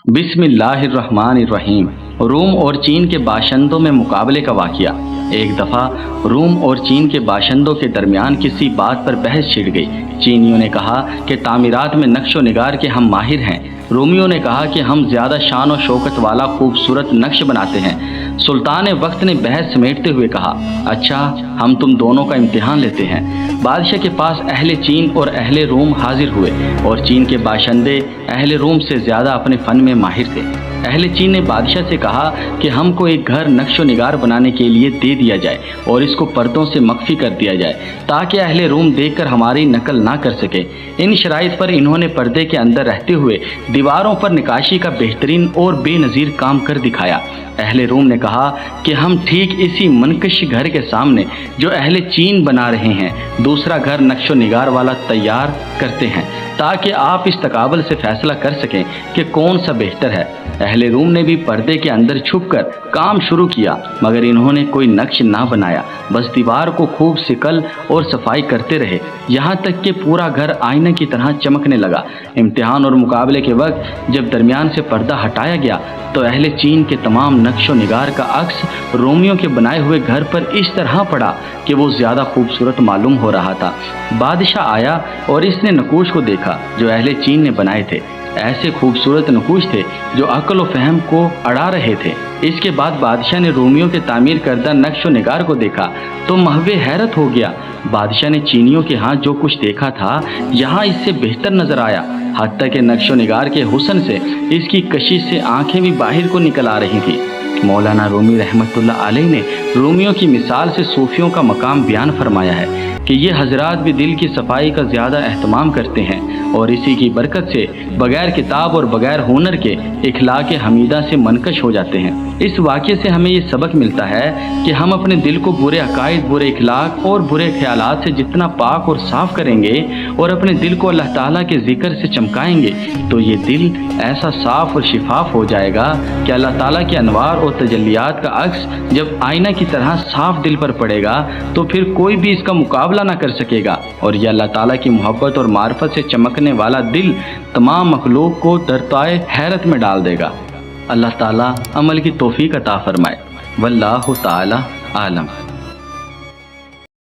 बिस्मिल्लाहिर्रहमानिर्रहीम। रोम और चीन के बाशिंदों में मुकाबले का वाक़या। एक दफ़ा रोम और चीन के बाशिंदों के दरमियान किसी बात पर बहस छिड़ गई। चीनियों ने कहा कि तामीरात में नक्शो निगार के हम माहिर हैं। रोमियों ने कहा कि हम ज़्यादा शान और शौकत वाला खूबसूरत नक्श बनाते हैं। सुल्तान वक्त ने बहस समेटते हुए कहा, अच्छा, हम तुम दोनों का इम्तिहान लेते हैं। बादशाह के पास अहले चीन और अहले रोम हाजिर हुए और चीन के बाशिंदे अहले रोम से ज़्यादा अपने फ़न में माहिर थे। अहले चीन ने बादशाह से कहा कि हमको एक घर नक्शो निगार बनाने के लिए दे दिया जाए और इसको पर्दों से मख्फी कर दिया जाए ताकि अहले रोम देखकर हमारी नकल ना कर सके। इन शराइत पर इन्होंने पर्दे के अंदर रहते हुए दीवारों पर निकाशी का बेहतरीन और बेनज़ीर काम कर दिखाया। अहले रोम ने कहा कि हम ठीक इसी मनकश घर के सामने जो अहले चीन बना रहे हैं दूसरा घर नक्शो निगार वाला तैयार करते हैं ताकि आप इस तकाबल से फैसला कर सकें कि कौन सा बेहतर है। अहले रूम ने भी पर्दे के अंदर छुपकर काम शुरू किया, मगर इन्होंने कोई नक्श ना बनाया, बस दीवार को खूब सिकल और सफाई करते रहे, यहाँ तक कि पूरा घर आईने की तरह चमकने लगा। इम्तिहान और मुकाबले के वक्त जब दरमियान से पर्दा हटाया गया तो अहले चीन के तमाम नक्शो निगार का अक्स रोमियों के बनाए हुए घर पर इस तरह पड़ा कि वो ज़्यादा खूबसूरत मालूम हो रहा था। बादशाह आया और इसने नकूश को देखा जो अहले चीन ने बनाए थे। ऐसे खूबसूरत नकूश थे जो अक्ल व फहम को अड़ा रहे थे। इसके बाद बादशाह ने रोमियों के तामीर करदा नक्शो निगार को देखा तो महवे हैरत हो गया। बादशाह ने चीनियों के यहाँ जो कुछ देखा था यहाँ इससे बेहतर नजर आया, हत्ता के नक्शो निगार के हुस्न से इसकी कशिश से आंखें भी बाहर को निकल आ रही थी। मौलाना रूमी रहमतुल्लाह अलैह ने रोमियों की मिसाल से सूफियों का मकाम बयान फरमाया है कि ये हजरात भी दिल की सफाई का ज़्यादा एहतमाम करते हैं और इसी की बरकत से बगैर किताब और बगैर हुनर के इखलाक हमीदा से मनकश हो जाते हैं। इस वाक़े से हमें ये सबक मिलता है कि हम अपने दिल को बुरे अकायद, बुरे इखलाक और बुरे ख्यालात से जितना पाक और साफ़ करेंगे और अपने दिल को अल्लाह ताला के ज़िक्र से चमकाएंगे तो ये दिल ऐसा साफ़ और शिफाफ हो जाएगा कि अल्लाह ताला के अनवार और तजल्लियात का अक्स जब आईना की तरह साफ़ दिल पर पड़ेगा तो फिर कोई भी इसका मुकाबला ना कर सकेगा और यह अल्लाह ताला की मोहब्बत और मार्फत से चमकने वाला दिल तमाम मखलूक को दरताए हैरत में डाल देगा। अल्लाह ताला अमल की तौफीक अता फरमाए। वल्लाहु ताला आलम।